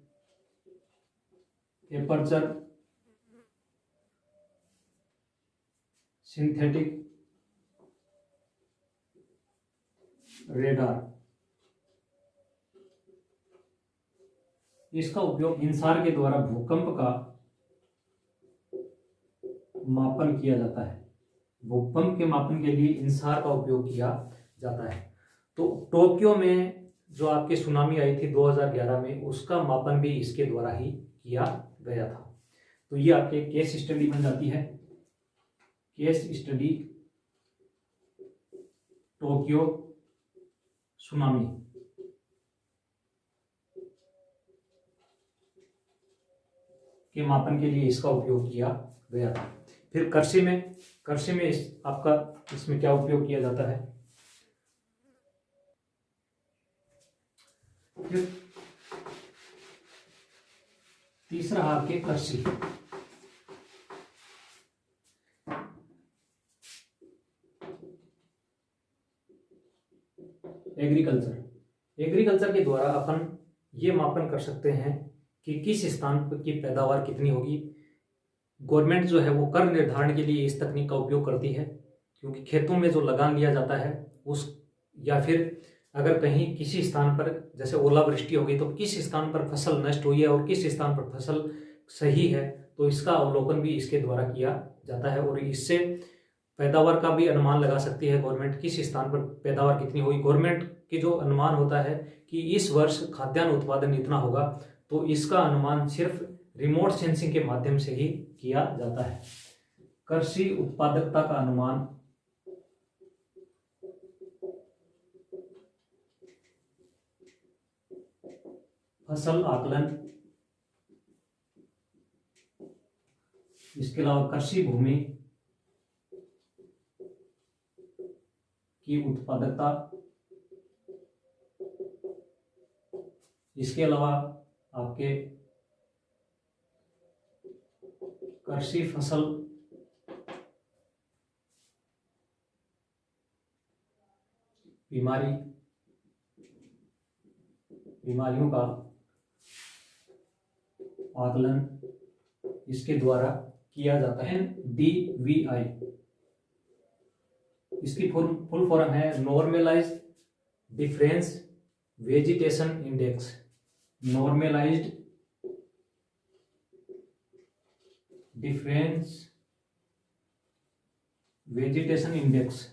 एपर्चर सिंथेटिक रेडार। इसका उपयोग इंसार के द्वारा भूकंप का मापन किया जाता है। भूकंप के मापन के लिए इंसार का उपयोग किया जाता है। तो टोक्यो में जो आपकी सुनामी आई थी 2011 में, उसका मापन भी इसके द्वारा ही किया गया था। तो ये आपके केस स्टडी बन जाती है, केस स्टडी टोक्यो सुनामी। के मापन के लिए इसका उपयोग किया गया था। फिर कृषि में आपका इसमें क्या उपयोग किया जाता है? फिर तीसरा आपके कृषि, एग्रीकल्चर के द्वारा अपन ये मापन कर सकते हैं कि किस स्थान पर की पैदावार कितनी होगी। गवर्नमेंट जो है वो कर निर्धारण के लिए इस तकनीक का उपयोग करती है, क्योंकि खेतों में जो लगान लिया जाता है उस, या फिर अगर कहीं किसी स्थान पर जैसे ओलावृष्टि हो गई तो किस स्थान पर फसल नष्ट हुई है और किस स्थान पर फसल सही है, तो इसका अवलोकन भी इसके द्वारा किया जाता है। और इससे पैदावार का भी अनुमान लगा सकती है गवर्नमेंट, किस स्थान पर पैदावार कितनी होगी। गवर्नमेंट की जो अनुमान होता है कि इस वर्ष खाद्यान्न उत्पादन इतना होगा, तो इसका अनुमान सिर्फ रिमोट सेंसिंग के माध्यम से ही किया जाता है। कृषि उत्पादकता का अनुमान फसल आकलन, इसके अलावा कृषि भूमि की उत्पादकता, इसके अलावा आपके कृषि फसल बीमारियों का आकलन इसके द्वारा किया जाता है। NDVI इसकी फुल फॉर्म है normalised difference vegetation index. Normalised difference vegetation index.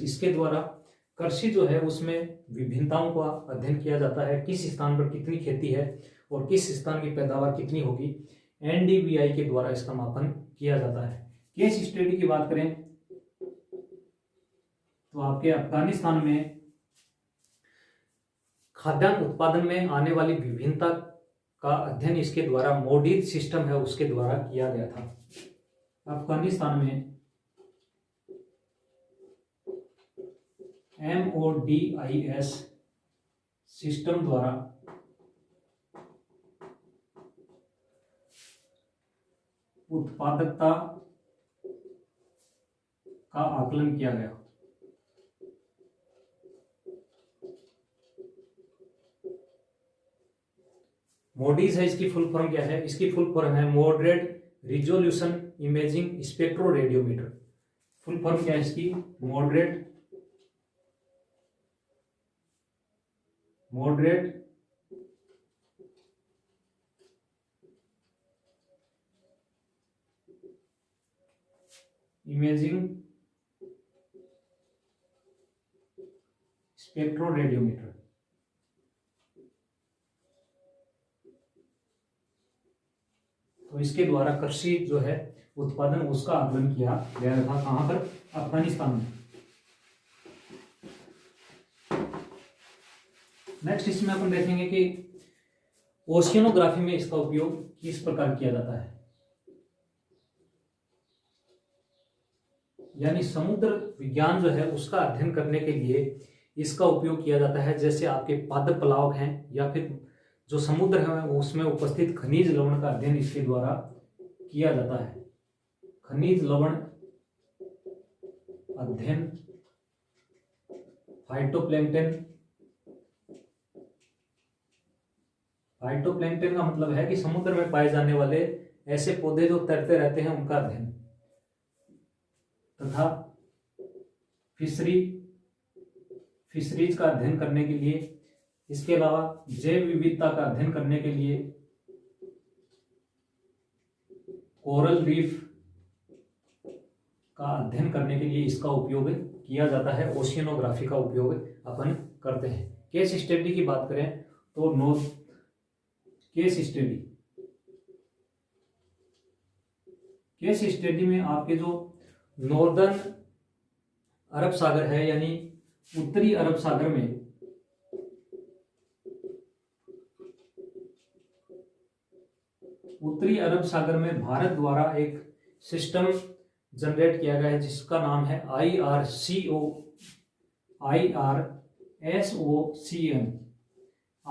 इसके द्वारा कृषि जो है उसमें विभिन्नताओं का अध्ययन किया जाता है, किस स्थान पर कितनी खेती है और किस स्थान की पैदावार कितनी होगी। NDVI के द्वारा इसका मापन किया जाता है। केस स्टडी की बात करें तो आपके अफगानिस्तान में खाद्यान्न उत्पादन में आने वाली विभिन्नता का अध्ययन इसके द्वारा मोडिज सिस्टम है उसके द्वारा किया गया था। अफगानिस्तान में MODIS सिस्टम द्वारा उत्पादकता का आकलन किया गया। मोडीज है, इसकी फुल फॉर्म क्या है? इसकी फुल फॉर्म है moderate resolution imaging spectroradiometer. Full form क्या है इसकी? Moderate moderate imaging spectroradiometer. तो इसके द्वारा कृषि जो है उत्पादन उसका आकलन किया गया था। कहां पर? अफगानिस्तान में। नेक्स्ट इसमें अपन देखेंगे कि ओशियनोग्राफी में इसका उपयोग किस प्रकार किया जाता है। यानी समुद्र विज्ञान जो है उसका अध्ययन करने के लिए इसका उपयोग किया जाता है। जैसे आपके पादप प्लावक हैं या फिर जो समुद्र है उसमें उपस्थित खनिज लवण का अध्ययन इसके द्वारा किया जाता है। खनिज लवण अध्ययन, फाइटोप्लैंक्टन। फाइटोप्लैंक्टन का मतलब है कि समुद्र में पाए जाने वाले ऐसे पौधे जो तैरते रहते हैं उनका अध्ययन, तथा फिशरीज का अध्ययन करने के लिए, इसके अलावा जैव विविधता का अध्ययन करने के लिए, कोरल रीफ का अध्ययन करने के लिए इसका उपयोग किया जाता है। ओशियनोग्राफी का उपयोग अपन करते हैं। केस स्टडी की बात करें तो केस स्टडी में आपके जो नॉर्दर्न अरब सागर है, यानी उत्तरी अरब सागर में भारत द्वारा एक सिस्टम जनरेट किया गया है जिसका नाम है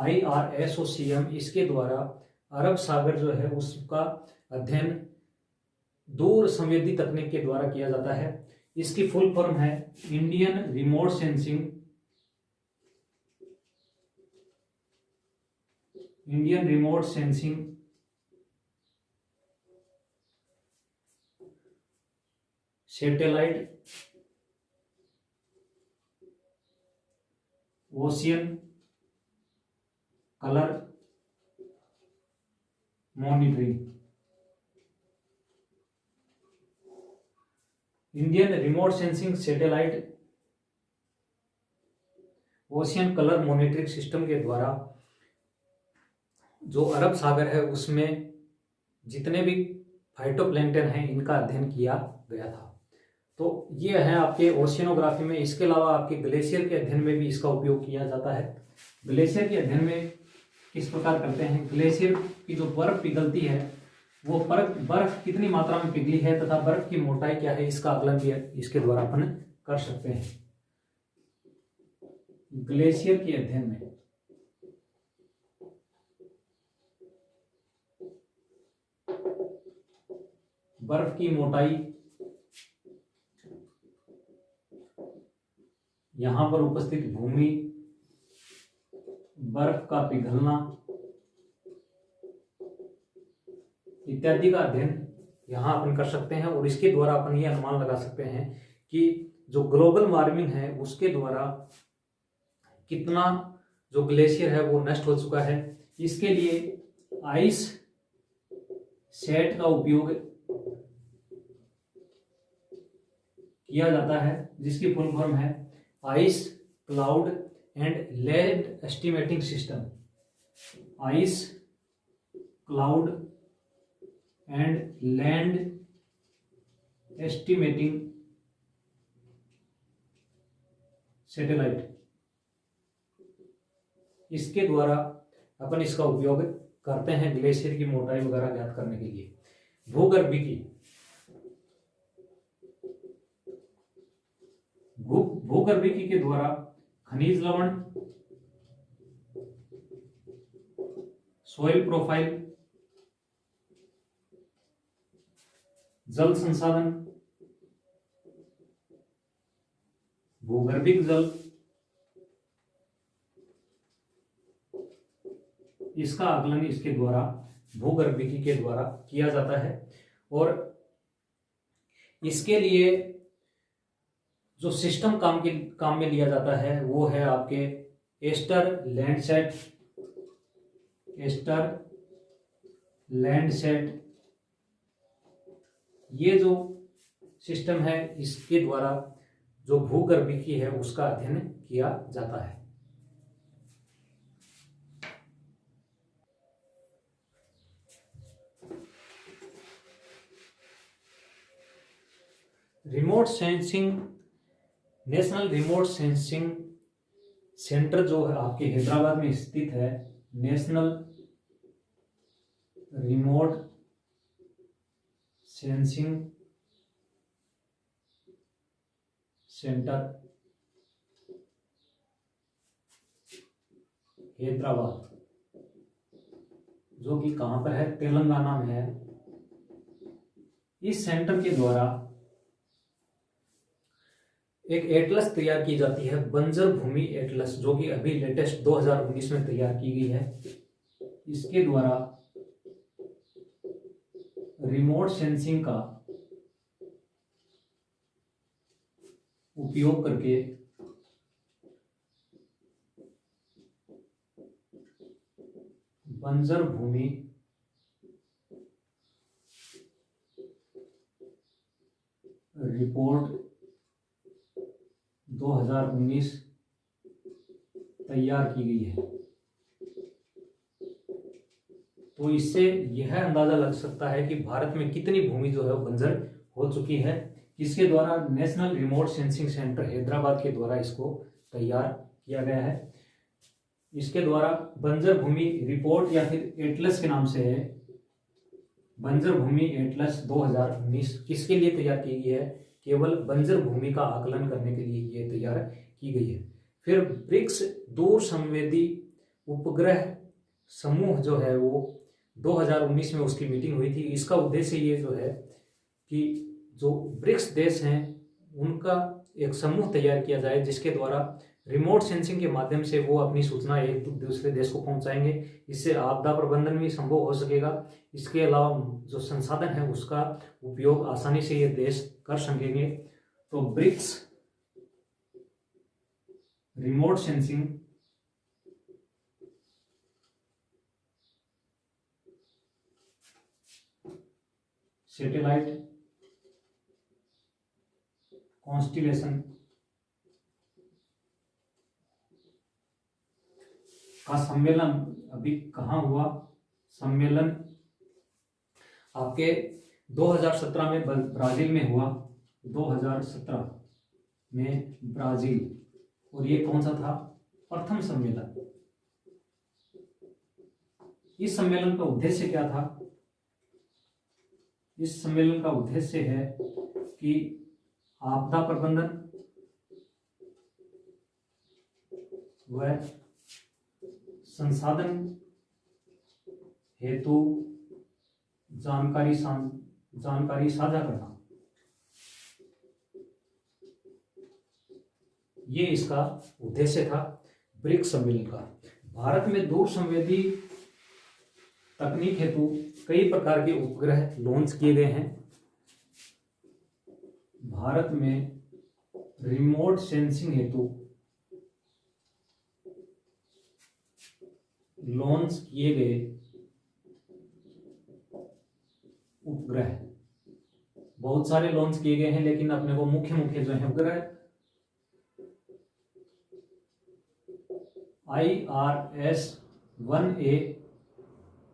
IRSOCM। इसके द्वारा अरब सागर जो है उसका अध्ययन दूर संवेदी तकनीक के द्वारा किया जाता है। इसकी फुल फॉर्म है Indian remote sensing satellite ocean colour monitoring. Indian remote sensing satellite ocean colour monitoring system के द्वारा जो अरब सागर है उसमें जितने भी फाइटोप्लैंक्टन हैं इनका अध्ययन किया गया था। तो ये है आपके ओशियनोग्राफी में। इसके अलावा आपके ग्लेशियर के अध्ययन में भी इसका उपयोग किया जाता है। ग्लेशियर के अध्ययन में किस प्रकार करते हैं? ग्लेशियर की जो बर्फ पिघलती है वो बर्फ कितनी मात्रा में पिघली है तथा बर्फ की मोटाई क्या है, इसका आकलन भी इसके द्वारा अपन कर सकते हैं। ग्लेशियर के अध्ययन में बर्फ की मोटाई, यहां पर उपस्थित भूमि, बर्फ का पिघलना इत्यादि का अध्ययन यहां अपन कर सकते हैं। और इसके द्वारा अपन ये अनुमान लगा सकते हैं कि जो ग्लोबल वार्मिंग है उसके द्वारा कितना जो ग्लेशियर है वो नष्ट हो चुका है। इसके लिए आइस सेट का उपयोग किया जाता है जिसकी फुल फॉर्म है ice cloud and land estimating system. Ice cloud and land estimating satellite. इसके द्वारा अपन इसका उपयोग करते हैं ग्लेशियर की मोटाई वगैरह ज्ञात करने के लिए। भूगर्भिकी के द्वारा खनिज लवण, सॉइल प्रोफाइल, जल संसाधन, भूगर्भिक जल, इसका आकलन इसके द्वारा भूगर्भिकी के द्वारा किया जाता है। और इसके लिए जो सिस्टम काम में लिया जाता है वो है आपके एस्टर लैंडसैट ये जो सिस्टम है इसके द्वारा जो भूगर्भिकी है उसका अध्ययन किया जाता है। Remote sensing, national remote sensing centre जो है आपके हैदराबाद में स्थित है, national remote sensing centre Hyderabad, जो कि कहां पर है, तेलंगाना में है। इस सेंटर के द्वारा एक एटलस तैयार की जाती है, बंजर भूमि एटलस, जो कि अभी लेटेस्ट 2019 में तैयार की गई है। इसके द्वारा रिमोट सेंसिंग का उपयोग करके बंजर भूमि रिपोर्ट 2019 तैयार की गई है। तो इससे यह अंदाजा लग सकता है कि भारत में कितनी भूमि जो है वो बंजर हो चुकी है। इसके द्वारा national remote sensing centre Hyderabad के द्वारा इसको तैयार किया गया है। इसके द्वारा बंजर भूमि रिपोर्ट या फिर एटलस के नाम से है, बंजर भूमि एटलस 2019 किसके लिए तैयार की गई है, केवल बंजर भूमि का आकलन करने के लिए ये तैयार की गई है। फिर ब्रिक्स दूर संवेदी उपग्रह समूह जो है वो 2019 में उसकी मीटिंग हुई थी। इसका उद्देश्य ये जो है कि जो ब्रिक्स देश हैं उनका एक समूह तैयार किया जाए, जिसके द्वारा रिमोट सेंसिंग के माध्यम से वो अपनी सूचना एक दूसरे देश को पहुंचाएंगे। इससे आपदा प्रबंधन भी संभव हो सकेगा। इसके अलावा जो संसाधन है उसका उपयोग आसानी से ये देश कर सकेंगे। तो BRICS remote sensing satellite constellation का सम्मेलन अभी कहाँ हुआ, सम्मेलन आपके 2017 में ब्राजील में हुआ, 2017 में ब्राजील। और ये कौन सा था, प्रथम सम्मेलन। इस सम्मेलन का उद्देश्य क्या था, इस सम्मेलन का उद्देश्य है कि आपदा प्रबंधन व संसाधन हेतु जानकारी साझा करना, ये इसका उद्देश्य था ब्रिक्स सम्मेलन का। भारत में दूर संवेदी तकनीक हेतु कई प्रकार के उपग्रह लॉन्च किए गए हैं। भारत में रिमोट सेंसिंग हेतु लॉन्च किए गए उपग्रह बहुत सारे लॉन्च किए गए हैं, लेकिन अपने को मुख्य जो है उपग्रह IRS-1A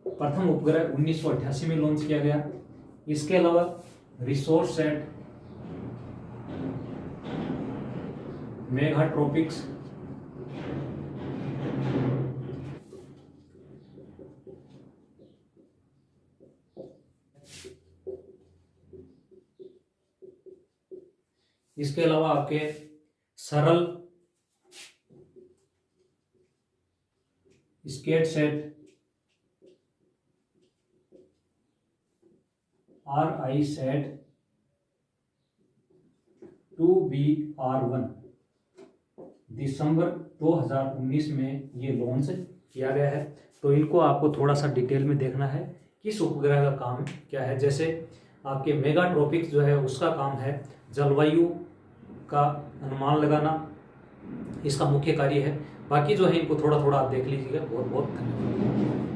प्रथम उपग्रह 1988 में लॉन्च किया गया। इसके अलावा रिसोर्स सेट, मेगाट्रोपिक्स, इसके अलावा आपके सरल स्केट सेट, RI सेट 2BR1 दिसंबर 2019 में ये लॉन्च किया गया है। तो इनको आपको थोड़ा सा डिटेल में देखना है किस उपग्रह का काम क्या है। जैसे आपके मेगाट्रोपिक्स जो है उसका काम है जलवायु का अनुमान लगाना, इसका मुख्य कार्य है। बाकी जो है इनको थोड़ा थोड़ा आप देख लीजिएगा। बहुत बहुत धन्यवाद।